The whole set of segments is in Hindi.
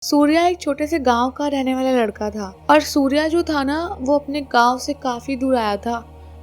सूर्या एक छोटे से गांव का रहने वाला लड़का था और सूर्या जो था ना वो अपने गांव से काफी दूर आया था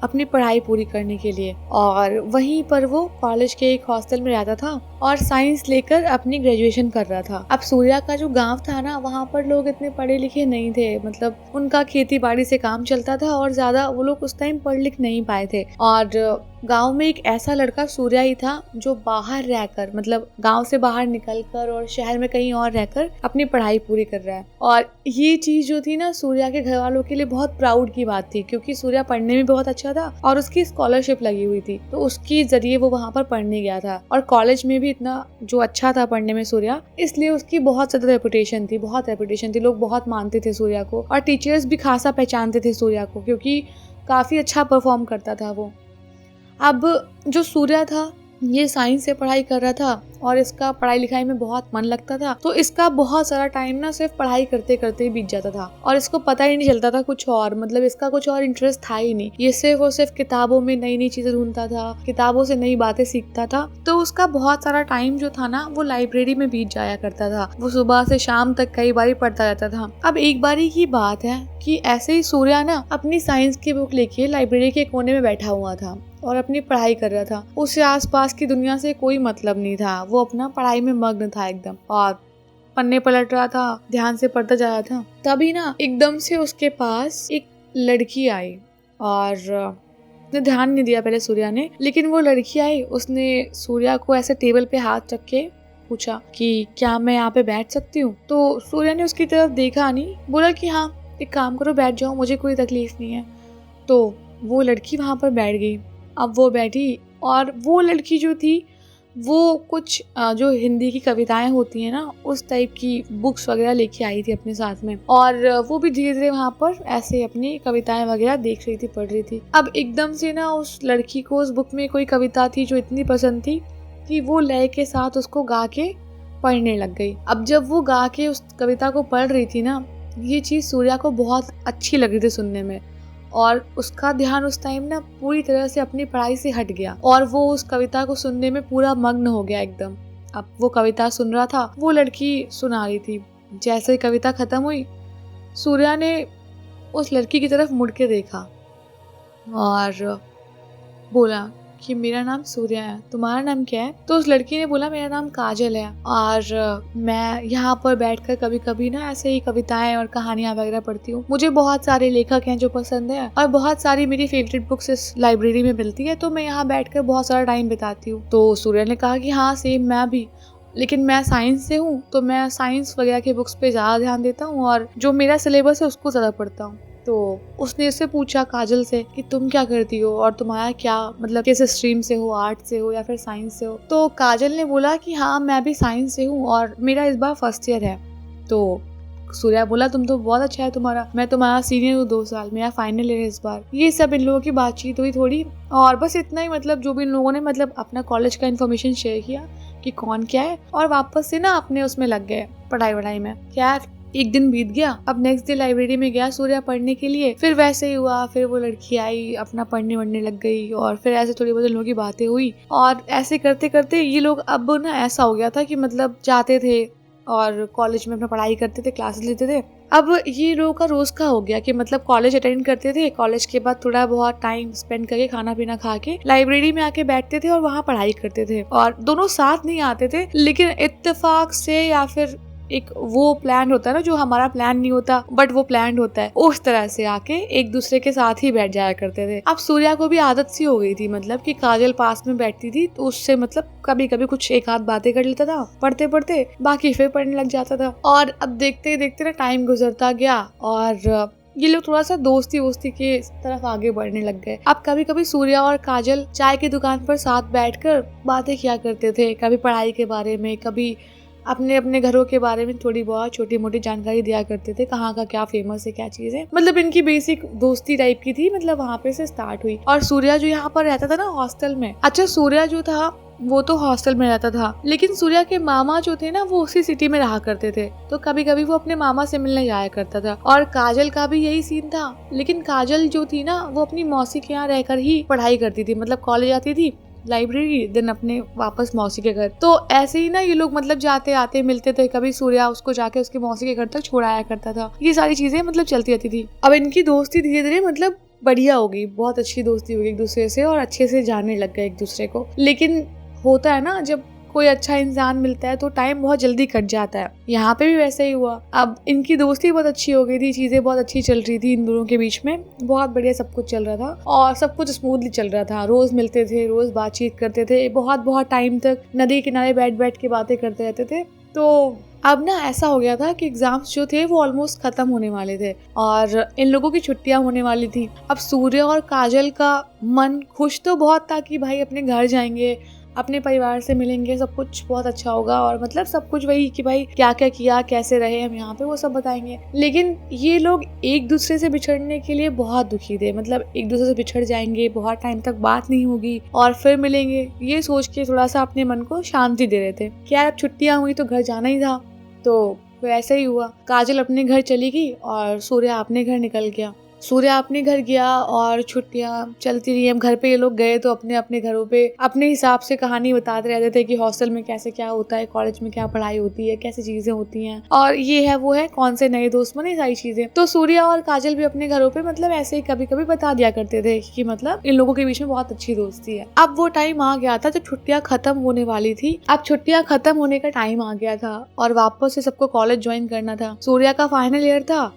अपनी पढ़ाई पूरी करने के लिए। और वहीं पर वो कॉलेज के एक हॉस्टल में रहता था और साइंस लेकर अपनी ग्रेजुएशन कर रहा था। अब सूर्या का जो गांव था ना वहाँ पर लोग इतने पढ़े लिखे नहीं थे, मतलब उनका खेती बाड़ी से काम चलता था और ज्यादा वो लोग उस टाइम पढ़ लिख नहीं पाए थे। और गांव में एक ऐसा लड़का सूर्या ही था जो बाहर रहकर, मतलब गांव से बाहर निकलकर और शहर में कहीं और रहकर अपनी पढ़ाई पूरी कर रहा है। और ये चीज जो थी ना सूर्या के घर वालों के लिए बहुत प्राउड की बात थी, क्योंकि सूर्या पढ़ने में बहुत अच्छा था और उसकी स्कॉलरशिप लगी हुई थी, तो उसके जरिए वो वहाँ पर पढ़ने गया था। और कॉलेज में भी इतना जो अच्छा था पढ़ने में सूर्या, इसलिए उसकी बहुत ज्यादा रेपुटेशन थी, लोग बहुत मानते थे सूर्या को और टीचर्स भी खासा पहचानते थे सूर्या को, क्योंकि काफी अच्छा परफॉर्म करता था वो। अब जो सूर्या था ये साइंस से पढ़ाई कर रहा था और इसका पढ़ाई लिखाई में बहुत मन लगता था, तो इसका बहुत सारा टाइम ना सिर्फ पढ़ाई करते करते ही बीत जाता था और इसको पता ही नहीं चलता था कुछ और, मतलब इसका कुछ और इंटरेस्ट था ही नहीं। ये सिर्फ और सिर्फ किताबों में नई नई चीजें ढूंढता था, किताबों से नई बातें सीखता था, तो उसका बहुत सारा टाइम जो था ना वो लाइब्रेरी में बीत जाया करता था। वो सुबह से शाम तक कई बारी पढ़ता रहता था। अब एक बारी की बात है कि ऐसे ही सूर्या ना अपनी साइंस की बुक लेके लाइब्रेरी के कोने में बैठा हुआ था और अपनी पढ़ाई कर रहा था। उसे आसपास की दुनिया से कोई मतलब नहीं था, वो अपना पढ़ाई में मग्न था एकदम और पन्ने पलट रहा था, ध्यान से पढ़ता जा रहा था। तभी ना एकदम से उसके पास एक लड़की आई और उसने ध्यान नहीं दिया पहले सूर्या ने, लेकिन वो लड़की आई, उसने सूर्या को ऐसे टेबल पे हाथ रख के पूछा कि क्या मैं यहाँ पे बैठ सकती हूँ। तो सूर्या ने उसकी तरफ देखा नहीं, बोला कि हाँ एक काम करो बैठ जाओ, मुझे कोई तकलीफ नहीं है। तो वो लड़की वहाँ पर बैठ गई। अब वो बैठी और वो लड़की जो थी वो कुछ जो हिंदी की कविताएं होती हैं ना उस टाइप की बुक्स वगैरह लेके आई थी अपने साथ में, और वो भी धीरे धीरे वहाँ पर ऐसे अपनी कविताएं वगैरह देख रही थी, पढ़ रही थी। अब एकदम से ना उस लड़की को उस बुक में कोई कविता थी जो इतनी पसंद थी कि वो लय के साथ उसको गा के पढ़ने लग गई। अब जब वो गा के उस कविता को पढ़ रही थी ना, ये चीज़ सूर्या को बहुत अच्छी लग रही थी सुनने में और उसका ध्यान उस टाइम ना पूरी तरह से अपनी पढ़ाई से हट गया और वो उस कविता को सुनने में पूरा मग्न हो गया एकदम। अब वो कविता सुन रहा था, वो लड़की सुना रही थी। जैसे ही कविता खत्म हुई सूर्या ने उस लड़की की तरफ मुड़ के देखा और बोला कि मेरा नाम सूर्या है, तुम्हारा नाम क्या है? तो उस लड़की ने बोला मेरा नाम काजल है और मैं यहाँ पर बैठकर कभी कभी ना ऐसे ही कविताएं और कहानियां वगैरह पढ़ती हूँ। मुझे बहुत सारे लेखक हैं जो पसंद है और बहुत सारी मेरी फेवरेट बुक्स इस लाइब्रेरी में मिलती है, तो मैं यहाँ बैठकर बहुत सारा टाइम बिताती हूँ। तो सूर्या ने कहा कि हाँ सेम मैं भी, लेकिन मैं साइंस से हूँ तो मैं साइंस वगैरह के बुक्स पे ज़्यादा ध्यान देता हूँ और जो मेरा सिलेबस है उसको ज़्यादा पढ़ता हूँ। तो उसने उससे पूछा काजल से कि तुम क्या करती हो और तुम्हारा क्या, मतलब किस स्ट्रीम से हो, आर्ट से हो या फिर साइंस से हो? तो काजल ने बोला कि हाँ मैं भी साइंस से हूँ और मेरा इस बार फर्स्ट ईयर है। तो सूर्या बोला तुम तो बहुत अच्छा है तुम्हारा, मैं तुम्हारा सीनियर हूँ 2 साल, मेरा फाइनल ईयर है इस बार। ये सब इन लोगों की बातचीत हुई थोड़ी और बस इतना ही, मतलब जो भी इन लोगों ने मतलब अपना कॉलेज का इन्फॉर्मेशन शेयर किया कि कौन क्या है और वापस से ना अपने उसमें लग गए पढ़ाई वढ़ाई में। क्या एक दिन बीत गया। अब नेक्स्ट डे लाइब्रेरी में गया सूर्या पढ़ने के लिए, फिर वैसे ही हुआ, फिर वो लड़की आई अपना पढ़ने वढ़ने लग गई और फिर ऐसे थोड़ी बहुत लोगों की बातें हुई और ऐसे करते करते ये लोग, अब ना ऐसा हो गया था कि मतलब जाते थे और कॉलेज में अपना पढ़ाई करते थे, क्लासेस लेते थे। अब ये लोगों का रोज का हो गया कि मतलब कॉलेज अटेंड करते थे, कॉलेज के बाद थोड़ा बहुत टाइम स्पेंड करके खाना पीना खा के लाइब्रेरी में आके बैठते थे और वहाँ पढ़ाई करते थे। और दोनों साथ नहीं आते थे, लेकिन इत्तेफाक से या फिर एक वो प्लान होता है ना जो हमारा प्लान नहीं होता बट वो प्लान होता है, उस तरह से आके एक दूसरे के साथ ही बैठ जाया करते थे। अब सूर्या को भी आदत सी हो गई थी, मतलब कि काजल पास में बैठती थी तो उससे मतलब कभी कभी कुछ एक आध बातें कर लेता था पढ़ते पढ़ते, बाकी फिर पढ़ने लग जाता था। और अब देखते देखते ना टाइम गुजरता गया और ये लोग थोड़ा सा दोस्ती वोस्ती के तरफ आगे बढ़ने लग गए। अब कभी कभी सूर्या और काजल चाय की दुकान पर साथ बैठकर बातें किया करते थे, कभी पढ़ाई के बारे में, कभी अपने अपने घरों के बारे में थोड़ी बहुत छोटी मोटी जानकारी दिया करते थे, कहाँ का क्या फेमस है, क्या चीज है। मतलब इनकी बेसिक दोस्ती टाइप की थी, मतलब वहाँ पे से स्टार्ट हुई। और सूर्या जो यहाँ पर रहता था ना हॉस्टल में, अच्छा सूर्या जो था वो तो हॉस्टल में रहता था, लेकिन सूर्या के मामा जो थे ना वो उसी सिटी में रहा करते थे, तो कभी कभी वो अपने मामा से मिलने जाया करता था। और काजल का भी यही सीन था, लेकिन काजल जो थी ना वो अपनी मौसी के यहाँ रहकर ही पढ़ाई करती थी, मतलब कॉलेज आती थी, लाइब्रेरी, देन अपने वापस मौसी के घर। तो ऐसे ही ना ये लोग मतलब जाते आते मिलते थे, कभी सूर्या उसको जाके उसकी मौसी के घर तक छोड़ाया करता था। ये सारी चीजें मतलब चलती रहती थी। अब इनकी दोस्ती धीरे धीरे मतलब बढ़िया हो गई, बहुत अच्छी दोस्ती हो गई एक दूसरे से और अच्छे से जानने लग गए एक दूसरे को। लेकिन होता है ना, जब कोई अच्छा इंसान मिलता है तो टाइम बहुत जल्दी कट जाता है। यहाँ पे भी वैसे ही हुआ। अब इनकी दोस्ती बहुत अच्छी हो गई थी, चीजें बहुत अच्छी चल रही थी इन दोनों के बीच में, बहुत बढ़िया सब कुछ चल रहा था और सब कुछ स्मूथली चल रहा था। रोज मिलते थे, रोज बातचीत करते थे, बहुत बहुत टाइम तक नदी किनारे बैठ बैठ के बातें करते रहते थे। तो अब ना ऐसा हो गया था कि एग्जाम्स जो थे वो ऑलमोस्ट खत्म होने वाले थे और इन लोगों की छुट्टियां होने वाली थी। अब सूर्य और काजल का मन खुश तो बहुत था कि भाई अपने घर जाएंगे, अपने परिवार से मिलेंगे, सब कुछ बहुत अच्छा होगा और मतलब सब कुछ वही कि भाई क्या क्या किया, कैसे रहे हम यहाँ पे, वो सब बताएंगे। लेकिन ये लोग एक दूसरे से बिछड़ने के लिए बहुत दुखी थे। मतलब एक दूसरे से बिछड़ जाएंगे, बहुत टाइम तक बात नहीं होगी और फिर मिलेंगे, ये सोच के थोड़ा सा अपने मन को शांति दे रहे थे कि यार अब छुट्टियां हुई तो घर जाना ही था। तो ऐसा ही हुआ, काजल अपने घर चली गई और सूर्या अपने घर निकल गया। सूर्या अपने घर गया और छुट्टियां चलती रही। अब घर पे ये लोग गए तो अपने अपने घरों पे अपने हिसाब से कहानी बताते रहते थे कि हॉस्टल में कैसे क्या होता है, कॉलेज में क्या पढ़ाई होती है, कैसी चीजें होती हैं और ये है वो है, कौन से नए दोस्त बने, सारी चीजें। तो सूर्या और काजल भी अपने घरों पे मतलब ऐसे ही कभी कभी बता दिया करते थे कि मतलब इन लोगों के बीच में बहुत अच्छी दोस्ती है। अब वो टाइम आ गया था जब छुट्टियां खत्म होने वाली थी। अब छुट्टियां खत्म होने का टाइम आ गया था और वापस से सबको कॉलेज ज्वाइन करना था। सूर्या का फाइनल ईयर था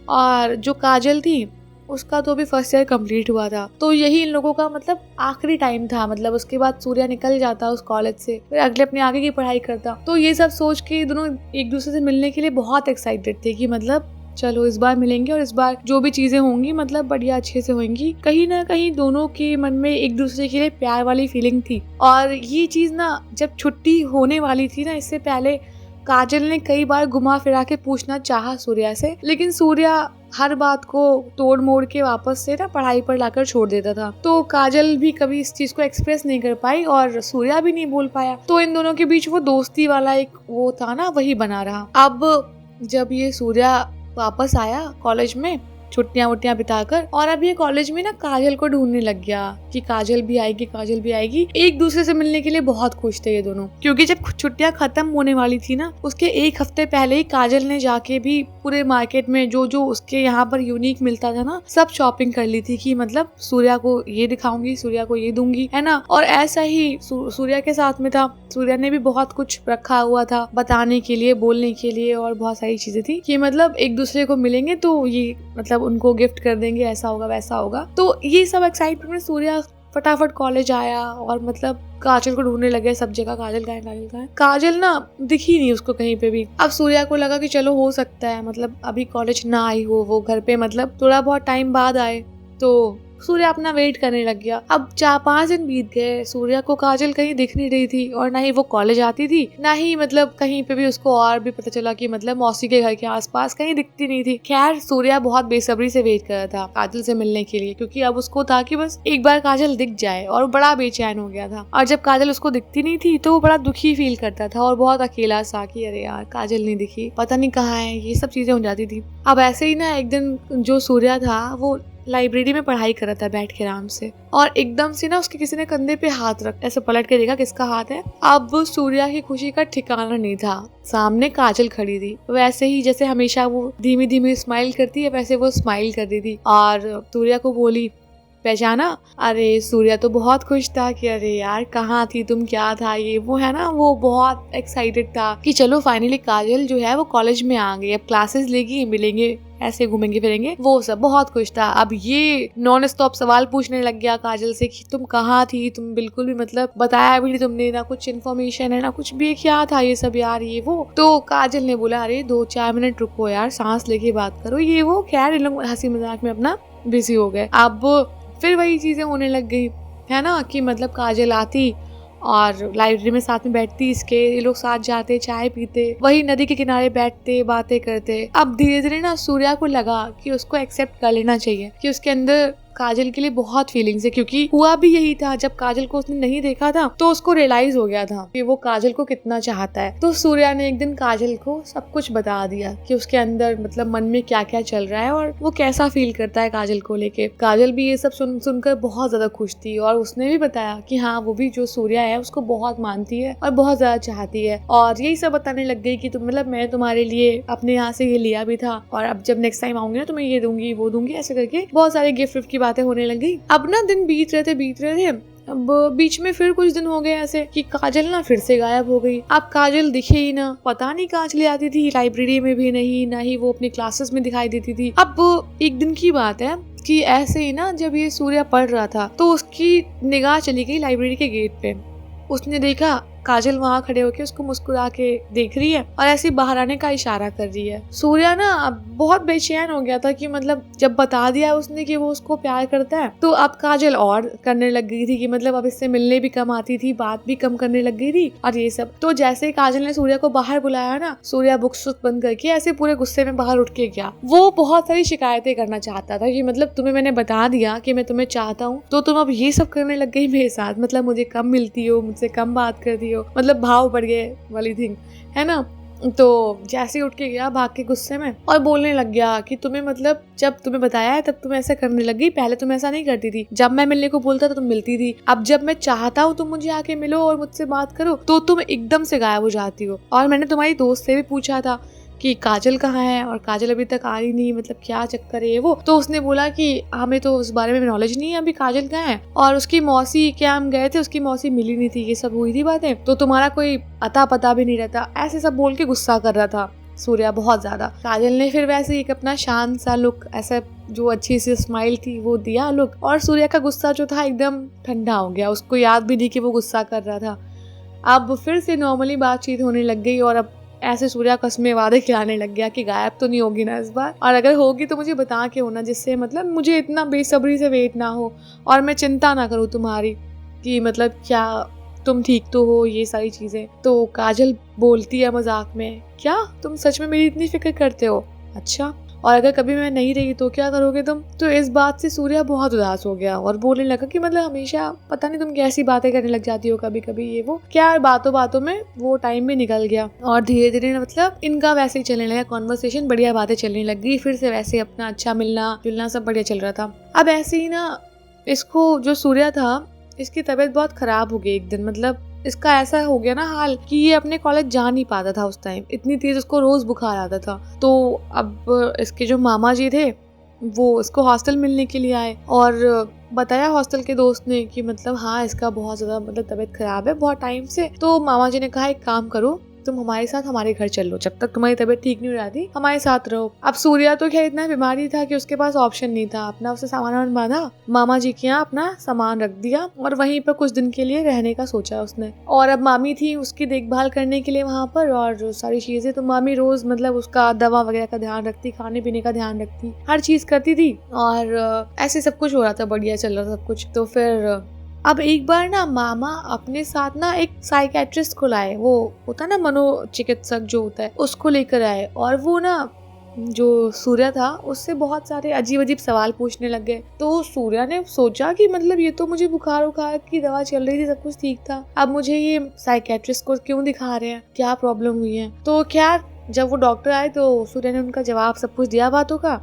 और जो काजल थी उसका तो भी फर्स्ट ईयर कंप्लीट हुआ था। तो यही इन लोगों का मतलब आखिरी टाइम था। मतलब उसके बाद सूर्या निकल जाता उस कॉलेज से, फिर अगले अपने आगे की पढ़ाई करता। तो ये सब सोच के दोनों एक दूसरे से मिलने के लिए बहुत एक्साइटेड थे कि मतलब चलो इस बार मिलेंगे और इस बार जो भी चीजें होंगी मतलब बढ़िया अच्छे से होंगी। कहीं ना कहीं दोनों के मन में एक दूसरे के लिए प्यार वाली फीलिंग थी। और ये चीज ना जब छुट्टी होने वाली थी ना, इससे पहले काजल ने कई बार घुमा फिरा के पूछना चाहा सूर्या से, लेकिन सूर्या हर बात को तोड़ मोड़ के वापस से ना पढ़ाई पर लाकर छोड़ देता था। तो काजल भी कभी इस चीज को एक्सप्रेस नहीं कर पाई और सूर्या भी नहीं बोल पाया। तो इन दोनों के बीच वो दोस्ती वाला एक वो था ना, वही बना रहा। अब जब ये सूर्या वापस आया कॉलेज में छुट्टियां वुट्टियां बिताकर, और अब ये कॉलेज में ना काजल को ढूंढने लग गया कि काजल भी आएगी, काजल भी आएगी। एक दूसरे से मिलने के लिए बहुत खुश थे ये दोनों, क्योंकि जब छुट्टियां खत्म होने वाली थी ना, उसके एक हफ्ते पहले ही काजल ने जाके भी पूरे मार्केट में जो जो उसके यहाँ पर यूनिक मिलता था ना, सब शॉपिंग कर ली थी कि मतलब सूर्या को ये दिखाऊंगी, सूर्या को ये दूंगी, है ना। और ऐसा ही सूर्या के साथ में था। सूर्या ने भी बहुत कुछ रखा हुआ था बताने के लिए, बोलने के लिए, और बहुत सारी चीजें थी कि मतलब एक दूसरे को मिलेंगे तो ये मतलब उनको गिफ्ट कर देंगे, ऐसा होगा वैसा होगा। तो ये सब एक्साइटमेंट में सूर्या फटाफट कॉलेज आया और मतलब काजल को ढूंढने लगे सब जगह। काजल कहाँ है, काजल कहाँ है। काजल ना दिखी नहीं उसको कहीं पे भी। अब सूर्या को लगा कि चलो हो सकता है मतलब अभी कॉलेज ना आई हो, वो घर पे मतलब थोड़ा बहुत टाइम बाद आए। तो सूर्या अपना वेट करने लग गया। अब 4-5 दिन बीत गए, सूर्या को काजल कहीं दिख नहीं रही थी और ना ही वो कॉलेज आती थी, ना ही मतलब कहीं पे भी उसको और भी पता चला कि मतलब मौसी के घर के आसपास कहीं दिखती नहीं थी। खैर सूर्या बहुत बेसब्री से वेट कर रहा था काजल से मिलने के लिए, क्योंकि अब उसको था कि बस एक बार काजल दिख जाए, और वो बड़ा बेचैन हो गया था। और जब काजल उसको दिखती नहीं थी तो वो बड़ा दुखी फील करता था और बहुत अकेला सा कि अरे यार काजल नहीं दिखी, पता नहीं कहाँ है, ये सब चीजें हो जाती थी। अब ऐसे ही ना एक दिन जो सूर्या था वो लाइब्रेरी में पढ़ाई कर रहा था बैठ के आराम से, और एकदम से ना उसके किसी ने कंधे पे हाथ रख ऐसे पलट के देखा किसका हाथ है। अब सूर्या की खुशी का ठिकाना नहीं था। सामने काजल खड़ी थी, वैसे ही जैसे हमेशा वो धीमी धीमी स्माइल करती है वैसे वो स्माइल कर रही थी और सूर्या को बोली, पहचाना? अरे सूर्या तो बहुत खुश था कि अरे यार कहाँ थी तुम, क्या था ये वो, है ना। वो बहुत एक्साइटेड था कि चलो फाइनली काजल जो है वो कॉलेज में आ गई, अब क्लासेस लेगी, मिलेंगे, ऐसे घूमेंगे फिरेंगे, वो सब बहुत खुश था। अब ये नॉन स्टॉप सवाल पूछने लग गया काजल से कि तुम कहाँ थी, तुम बिल्कुल भी मतलब बताया भी नहीं तुमने, ना कुछ इन्फॉर्मेशन है ना कुछ भी, क्या था ये सब यार ये वो। तो काजल ने बोला अरे 2-4 मिनट रुको यार, सांस लेके बात करो, ये वो। खैर इन लोग हंसी मजाक में अपना बिजी हो गए। अब फिर वही चीजें होने लग गई, है ना, कि मतलब काजल आती और लाइब्रेरी में साथ में बैठती, इसके ये लोग साथ जाते, चाय पीते, वही नदी के किनारे बैठते, बातें करते। अब धीरे धीरे ना सूर्या को लगा कि उसको एक्सेप्ट कर लेना चाहिए कि उसके अंदर काजल के लिए बहुत फीलिंग्स है, क्योंकि हुआ भी यही था। जब काजल को उसने नहीं देखा था तो उसको रियलाइज हो गया था कि वो काजल को कितना चाहता है। तो सूर्या ने एक दिन काजल को सब कुछ बता दिया कि उसके अंदर मतलब मन में क्या क्या चल रहा है और वो कैसा फील करता है काजल को लेके। काजल भी ये सब सुनकर बहुत ज्यादा खुश थी और उसने भी बताया कि हाँ, वो भी जो सूर्या है उसको बहुत मानती है और बहुत ज्यादा चाहती है। और यही सब बताने लग गई कि तुम मतलब मैं तुम्हारे लिए अपने यहाँ से ये लिया भी था और अब जब नेक्स्ट टाइम आऊंगी ना तो मैं ये दूंगी वो दूंगी, ऐसे करके बहुत सारे गिफ्ट की बातें होने लग गई। अब ना दिन बीत रहे थे। अब बीच में फिर कुछ दिन हो गए ऐसे कि काजल ना फिर से गायब हो गई। अब काजल दिखे ही ना, पता नहीं कहाँ चली जाती थी, लाइब्रेरी में भी नहीं, ना ही वो अपनी क्लासेस में दिखाई देती थी। अब एक दिन की बात है कि ऐसे ही ना जब ये सूर्या पढ़ रहा था तो उसकी निगाह चली गई लाइब्रेरी के गेट पे। उसने देखा काजल वहाँ खड़े होके उसको मुस्कुरा के देख रही है और ऐसे बाहर आने का इशारा कर रही है। सूर्या ना अब बहुत बेचैन हो गया था कि मतलब जब बता दिया उसने कि वो उसको प्यार करता है तो अब काजल और करने लग गई थी कि मतलब अब इससे मिलने भी कम आती थी, बात भी कम करने लग गई थी और ये सब। तो जैसे ही काजल ने सूर्या को बाहर बुलाया ना, सूर्या बुक्स बंद करके ऐसे पूरे गुस्से में बाहर उठ के गया। वो बहुत सारी शिकायतें करना चाहता था कि मतलब तुम्हें मैंने बता दिया कि मैं तुम्हें चाहता हूँ तो तुम अब ये सब करने लग गई मेरे साथ, मतलब मुझे कम मिलती हो, मुझसे कम बात करती हो, मतलब भाव बढ़ गए वाली थिंग है ना। तो जैसे ही उठ के गया भाग के गुस्से में और बोलने लग गया कि तुम्हें मतलब जब तुम्हें बताया है तब तुम ऐसा करने लग गई, पहले तुम ऐसा नहीं करती थी, जब मैं मिलने को बोलता था तुम मिलती थी, अब जब मैं चाहता हूँ तुम मुझे आके मिलो और मुझसे बात करो तो तुम एकदम से गायब हो जाती हो। और मैंने तुम्हारी दोस्त से भी पूछा था कि काजल कहाँ है और काजल अभी तक आई नहीं, मतलब क्या चक्कर है वो। तो उसने बोला कि हमें तो उस बारे में नॉलेज नहीं है अभी काजल कहाँ है, और उसकी मौसी क्या हम गए थे उसकी मौसी मिली नहीं थी, ये सब हुई थी बातें, तो तुम्हारा कोई अता पता भी नहीं रहता, ऐसे सब बोल के गुस्सा कर रहा था सूर्या बहुत ज्यादा। काजल ने फिर वैसे एक अपना शांत सा लुक, ऐसा जो अच्छी सी स्माइल थी वो दिया लुक, और सूर्या का गुस्सा जो था एकदम ठंडा हो गया, उसको याद भी नहीं कि वो गुस्सा कर रहा था। अब फिर से नॉर्मली बातचीत होने लग गई और अब ऐसे सूर्या कस्में वादे खिलाने लग गया कि गायब तो नहीं होगी ना इस बार, और अगर होगी तो मुझे बता के होना, जिससे मतलब मुझे इतना बेसब्री से वेट ना हो और मैं चिंता ना करूँ तुम्हारी कि मतलब क्या तुम ठीक तो हो, ये सारी चीजें। तो काजल बोलती है मजाक में, क्या तुम सच में मेरी इतनी फिक्र करते हो? अच्छा, और अगर कभी मैं नहीं रही तो क्या करोगे तुम? तो इस बात से सूर्या बहुत उदास हो गया और बोलने लगा कि मतलब हमेशा पता नहीं तुम कैसी बातें करने लग जाती हो कभी कभी, ये वो क्या। बातों बातों में वो टाइम भी निकल गया और धीरे धीरे मतलब इनका वैसे ही चलने लगा कॉन्वर्सेशन, बढ़िया बातें चलने लग गई, फिर से वैसे अपना अच्छा मिलना जुलना सब बढ़िया चल रहा था। अब ऐसे ही ना इसको जो सूर्या था इसकी तबीयत बहुत खराब हो गई एक दिन, मतलब इसका ऐसा हो गया ना हाल कि ये अपने कॉलेज जा नहीं पाता था उस टाइम, इतनी तेज उसको रोज बुखार आता था। तो अब इसके जो मामा जी थे वो इसको हॉस्टल मिलने के लिए आए और बताया हॉस्टल के दोस्त ने कि मतलब हाँ इसका बहुत ज्यादा मतलब तबीयत खराब है बहुत टाइम से। तो मामा जी ने कहा एक काम करो, तुम हमारे साथ हमारे घर चल लो, जब तक तुम्हारी तबीयत ठीक नहीं हो जाती हमारे साथ रहो। अब सूर्या तो खैर इतना बीमारी था कि उसके पास ऑप्शन नहीं था, अपना उसे सामान बांधा, मामा जी के यहाँ अपना सामान रख दिया और वहीं पर कुछ दिन के लिए रहने का सोचा उसने। और अब मामी थी उसकी देखभाल करने के लिए वहाँ पर और सारी चीजें, तो मामी रोज मतलब उसका दवा वगैरह का ध्यान रखती, खाने पीने का ध्यान रखती, हर चीज करती थी और ऐसे सब कुछ हो रहा था, बढ़िया चल रहा था सब कुछ। तो फिर अब एक बार ना मामा अपने साथ ना एक साइकेट्रिस्ट को लाए, वो होता ना मनोचिकित्सक जो होता है उसको लेकर आए, और वो ना जो सूर्या था उससे बहुत सारे अजीब अजीब सवाल पूछने लग गए। तो सूर्या ने सोचा कि मतलब ये तो मुझे बुखार उखार की दवा चल रही थी, सब कुछ ठीक था, अब मुझे ये साइकेट्रिस्ट को क्यों दिखा रहे हैं, क्या प्रॉब्लम हुई है। तो खैर जब वो डॉक्टर आए तो सूर्या ने उनका जवाब सब कुछ दिया बातों का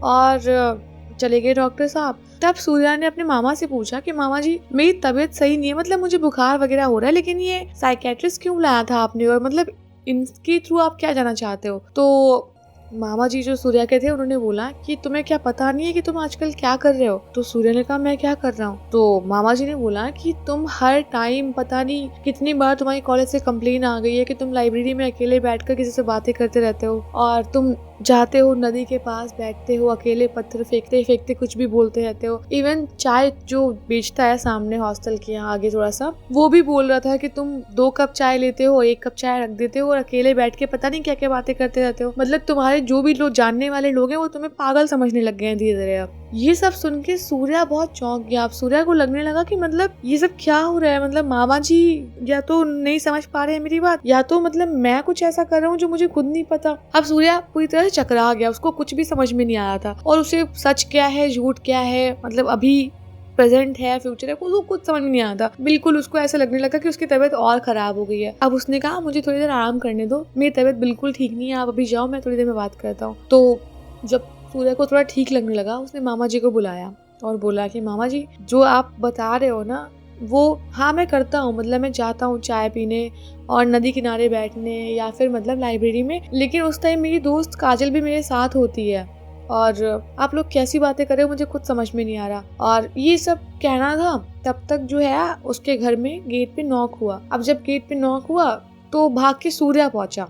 और चले गए डॉक्टर साहब। तब सूर्या ने अपने मामा से पूछा कि मामा जी मेरी तबीयत सही नहीं है, मतलब मुझे बुखार वगैरह हो रहा है, लेकिन ये साइकेट्रिस्ट क्यों लाया था आपने और मतलब इनके थ्रू आप क्या जाना चाहते हो। तो मामा जी जो सूर्या के थे उन्होंने बोला कि तुम्हें क्या पता नहीं है कि तुम आजकल क्या कर रहे हो। तो सूर्या ने कहा मैं क्या कर रहा हूँ। तो मामा जी ने बोला कि तुम हर टाइम पता नहीं कितनी बार तुम्हारी कॉलेज से कंप्लेन आ गई है कि तुम लाइब्रेरी में अकेले बैठकर किसी से बातें करते रहते हो और तुम जाते हो नदी के पास बैठते हो अकेले, पत्थर फेंकते फेंकते कुछ भी बोलते रहते हो। इवन चाय जो बेचता है सामने हॉस्टल के यहाँ आगे थोड़ा सा, वो भी बोल रहा था कि तुम 2 कप चाय लेते हो, 1 कप चाय रख देते हो और अकेले बैठ के पता नहीं क्या क्या बातें करते रहते हो। मतलब तुम्हारे जो भी लोग जानने वाले लोग हैं वो तुम्हें पागल समझने लग गए हैं धीरे धीरे अब। ये सब सुन के सूर्या बहुत चौंक गया। अब सूर्या को लगने लगा कि मतलब ये सब क्या हो रहा है, मतलब मामा जी या तो नहीं समझ पा रहे हैं मेरी बात, या तो मतलब मैं कुछ ऐसा कर रहा हूँ जो मुझे खुद नहीं पता। अब सूर्या पूरी तरह से चकरा गया, उसको कुछ भी समझ में नहीं आ रहा था और उसे सच क्या है झूठ क्या है, मतलब अभी प्रेजेंट है फ्यूचर है उसको कुछ समझ में नहीं आता। बिल्कुल उसको ऐसा लगने लगा कि उसकी तबीयत और खराब हो गई है। अब उसने कहा मुझे थोड़ी देर आराम करने दो, मेरी तबीयत बिल्कुल ठीक नहीं है, आप अभी जाओ, मैं थोड़ी देर में बात करता हूँ। तो जब सूर्या को थोड़ा ठीक लगने लगा उसने मामा जी को बुलाया और बोला कि मामा जी जो आप बता रहे हो ना वो हाँ मैं करता हूँ, मतलब मैं जाता हूँ चाय पीने और नदी किनारे बैठने या फिर मतलब लाइब्रेरी में, लेकिन उस टाइम मेरी दोस्त काजल भी मेरे साथ होती है और आप लोग कैसी बातें कर रहे हो मुझे खुद समझ में नहीं आ रहा। और ये सब कहना था तब तक जो है उसके घर में गेट पे नॉक हुआ। अब जब गेट पे नॉक हुआ तो भाग के सूर्या पहुंचा,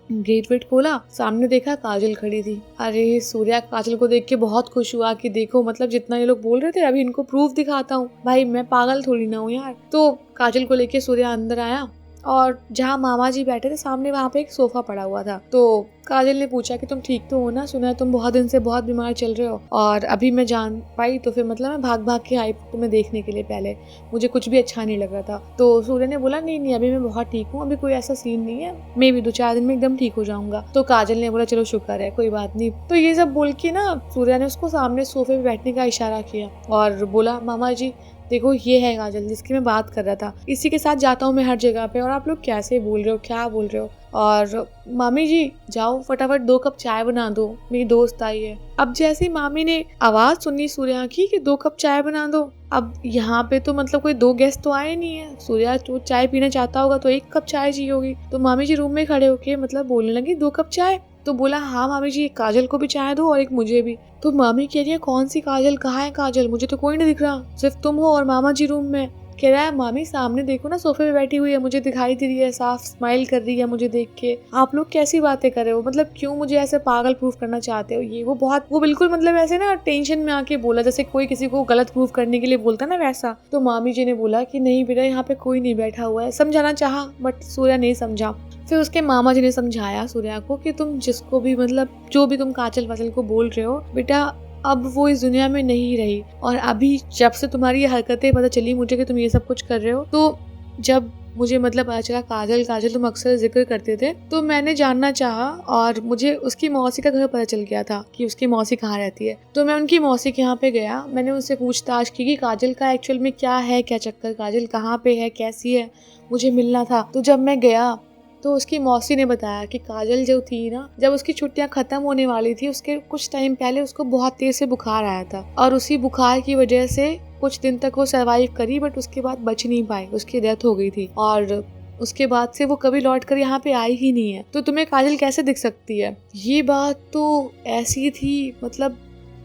गेट वेट खोला, सामने देखा काजल खड़ी थी। अरे सूर्या काजल को देख के बहुत खुश हुआ कि देखो मतलब जितना ये लोग बोल रहे थे अभी इनको प्रूफ दिखाता हूँ, भाई मैं पागल थोड़ी ना हूँ यार। तो काजल को लेके सूर्या अंदर आया और जहाँ मामा जी बैठे थे सामने वहाँ पे एक सोफा पड़ा हुआ था। तो काजल ने पूछा कि तुम ठीक तो हो ना, सुना है तुम बहुत दिन से बहुत बीमार चल रहे हो और अभी मैं जान पाई तो फिर मतलब मैं भाग भाग के आई तुम्हें देखने के लिए, पहले मुझे कुछ भी अच्छा नहीं लग रहा था। तो सूर्य ने बोला नहीं नहीं अभी मैं बहुत ठीक हूँ, अभी कोई ऐसा सीन नहीं है, मैं भी 2-4 दिन में एकदम ठीक हो जाऊंगा। तो काजल ने बोला चलो शुक्र है कोई बात नहीं। तो ये सब बोल के ना सूर्या ने उसको सामने सोफे पे बैठने का इशारा किया और बोला मामा जी देखो ये है काजल जिसकी मैं बात कर रहा था, इसी के साथ जाता हूँ मैं हर जगह पे और आप लोग कैसे बोल रहे हो क्या बोल रहे हो, और मामी जी जाओ फटाफट 2 कप चाय बना दो मेरी दोस्त आई है। अब जैसे मामी ने आवाज सुनी सूर्या की कि 2 कप चाय बना दो, अब यहाँ पे तो मतलब कोई 2 गेस्ट तो आए नहीं है, सूर्या जो चाय पीना चाहता होगा तो 1 कप चाय चाहिए होगी। तो मामी जी रूम में खड़े होके मतलब बोलने लगी 2 कप चाय। तो बोला हाँ मामी जी काजल को भी चाय दो और एक मुझे भी। तो मामी कह रही है कौन सी काजल, कहाँ है काजल, मुझे तो कोई नहीं दिख रहा, सिर्फ तुम हो और मामा जी रूम में। कह रहा है मामी सामने देखो ना सोफे पे बैठी हुई है, मुझे दिखाई दे रही है, साफ स्माइल कर रही है मुझे देख के। आप लोग कैसी बातें कर रहे हो, मतलब क्यों मुझे ऐसे पागल प्रूफ करना चाहते हो, ये वो बिल्कुल मतलब ऐसे ना टेंशन में आके बोला जैसे कोई किसी को गलत प्रूफ करने के लिए बोलता ना वैसा। तो मामी जी ने बोला कि नहीं बेटा यहाँ पे कोई नहीं बैठा हुआ है, समझाना चाहा बट सूर्या नहीं समझा। फिर उसके मामा जी ने समझाया सूर्या को कि तुम जिसको भी मतलब जो भी तुम काजल वाजल को बोल रहे हो बेटा अब वो इस दुनिया में नहीं रही, और अभी जब से तुम्हारी ये हरकतें पता चली मुझे कि तुम ये सब कुछ कर रहे हो, तो जब मुझे मतलब पता चला काजल काजल तुम अक्सर जिक्र करते थे तो मैंने जानना चाहा और मुझे उसकी मौसी का घर पता चल गया था कि उसकी मौसी कहाँ रहती है। तो मैं उनकी मौसी के यहाँ पे गया, मैंने उनसे पूछताछ की कि काजल का एक्चुअल में क्या है, क्या चक्कर, काजल कहाँ पे है, कैसी है, मुझे मिलना था। तो जब मैं गया तो उसकी मौसी ने बताया कि काजल जो थी ना जब उसकी छुट्टियां खत्म होने वाली थी उसके कुछ टाइम पहले उसको बहुत तेज से बुखार आया था और उसी बुखार की वजह से कुछ दिन तक वो सरवाइव करी बट उसके बाद बच नहीं पाई, उसकी डेथ हो गई थी और उसके बाद से वो कभी लौट कर यहाँ पे आई ही नहीं है। तो तुम्हें काजल कैसे दिख सकती है। ये बात तो ऐसी थी मतलब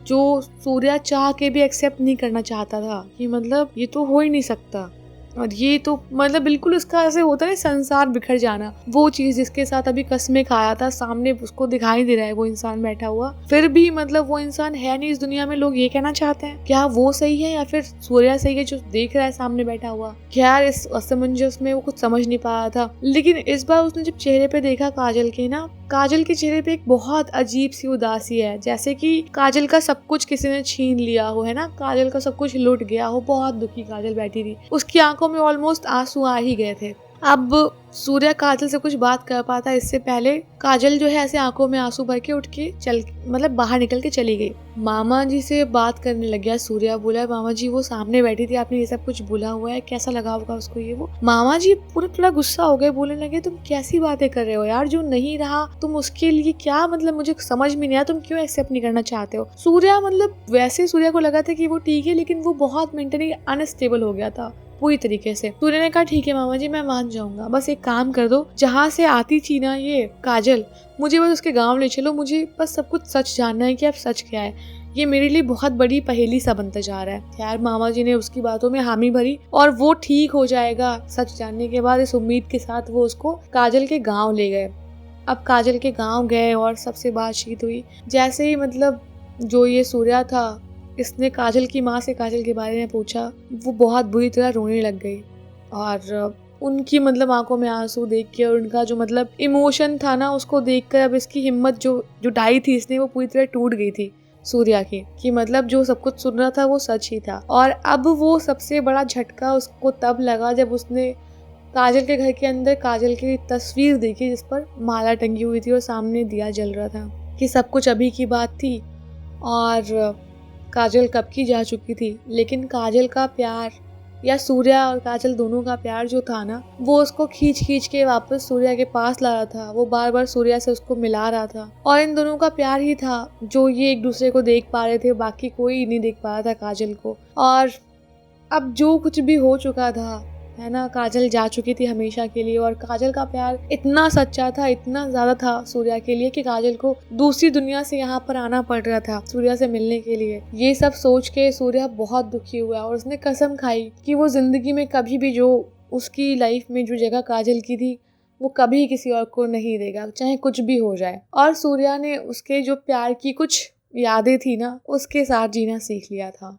जो सूर्या चाह के भी एक्सेप्ट नहीं करना चाहता था कि मतलब ये तो हो ही नहीं सकता, और ये तो मतलब बिल्कुल उसका ऐसे होता है संसार बिखर जाना। वो चीज जिसके साथ अभी कसमें खाया था सामने उसको दिखाई दे रहा है वो इंसान बैठा हुआ, फिर भी मतलब वो इंसान है नहीं इस दुनिया में। लोग ये कहना चाहते हैं क्या वो सही है या फिर सूर्या सही है जो देख रहा है सामने बैठा हुआ। यार इस असमंजस में वो कुछ समझ नहीं पा रहा था। लेकिन इस बार उसने जब चेहरे पे देखा काजल के ना, काजल के चेहरे पे एक बहुत अजीब सी उदासी है, जैसे कि काजल का सब कुछ किसी ने छीन लिया हो, है ना, काजल का सब कुछ लुट गया हो। बहुत दुखी काजल बैठी थी, उसकी आंखों में ऑलमोस्ट आंसू आ ही गए थे। अब सूर्या काजल से कुछ बात कर पाता इससे पहले काजल जो है ऐसे आंखों में आंसू भर के उठ के चल मतलब बाहर निकल के चली गई। मामा जी से बात करने लग गया सूर्या, बोला मामा जी वो सामने बैठी थी आपने ये सब कुछ बोला हुआ है, कैसा लगा होगा उसको ये वो। मामा जी पूरा थोड़ा गुस्सा हो गए, बोलने लगे तुम कैसी बातें कर रहे हो यार, जो नहीं रहा तुम उसके लिए क्या मतलब मुझे समझ में नहीं आया, तुम क्यों एक्सेप्ट नहीं करना चाहते हो। सूर्या मतलब वैसे सूर्या को लगा था कि वो ठीक है लेकिन वो बहुत मेंटली अनस्टेबल हो गया था पूरी तरीके से। सूर्य ने कहा ठीक है मामा जी मैं मान जाऊंगा, बस एक काम कर दो, जहाँ से आती थी ना ये काजल मुझे बस उसके गांव ले चलो, मुझे बस सब कुछ सच जानना है कि अब सच क्या है। ये मेरे लिए बहुत बड़ी पहेली सा बनता जा रहा है। यार मामा जी ने उसकी बातों में हामी भरी और वो ठीक हो जाएगा सच जानने के बाद, इस उम्मीद के साथ वो उसको काजल के गाँव ले गए। अब काजल के गाँव गए और सबसे बातचीत हुई। जैसे ही मतलब जो ये सूर्या था इसने काजल की माँ से काजल के बारे में पूछा, वो बहुत बुरी तरह रोने लग गई और उनकी मतलब आंखों में आंसू देख के और उनका जो मतलब इमोशन था ना उसको देखकर अब इसकी हिम्मत जो जुटाई थी इसने वो पूरी तरह टूट गई थी। सूर्या की कि मतलब जो सब कुछ सुन रहा था वो सच ही था। और अब वो सबसे बड़ा झटका उसको तब लगा जब उसने काजल के घर के अंदर काजल की तस्वीर देखी जिस पर माला टंगी हुई थी और सामने दिया जल रहा था, कि सब कुछ अभी की बात थी और काजल कब की जा चुकी थी। लेकिन काजल का प्यार या सूर्या और काजल दोनों का प्यार जो था ना, वो उसको खींच खींच के वापस सूर्या के पास ला रहा था। वो बार बार सूर्या से उसको मिला रहा था और इन दोनों का प्यार ही था जो ये एक दूसरे को देख पा रहे थे, बाकी कोई नहीं देख पा रहा था काजल को। और अब जो कुछ भी हो चुका था, है ना, काजल जा चुकी थी हमेशा के लिए और काजल का प्यार इतना सच्चा था, इतना ज्यादा था सूर्या के लिए कि काजल को दूसरी दुनिया से यहाँ पर आना पड़ रहा था सूर्या से मिलने के लिए। ये सब सोच के सूर्या बहुत दुखी हुआ और उसने कसम खाई कि वो जिंदगी में कभी भी जो उसकी लाइफ में जो जगह काजल की थी वो कभी किसी और को नहीं देगा, चाहे कुछ भी हो जाए। और सूर्या ने उसके जो प्यार की कुछ यादें थी ना, उसके साथ जीना सीख लिया था।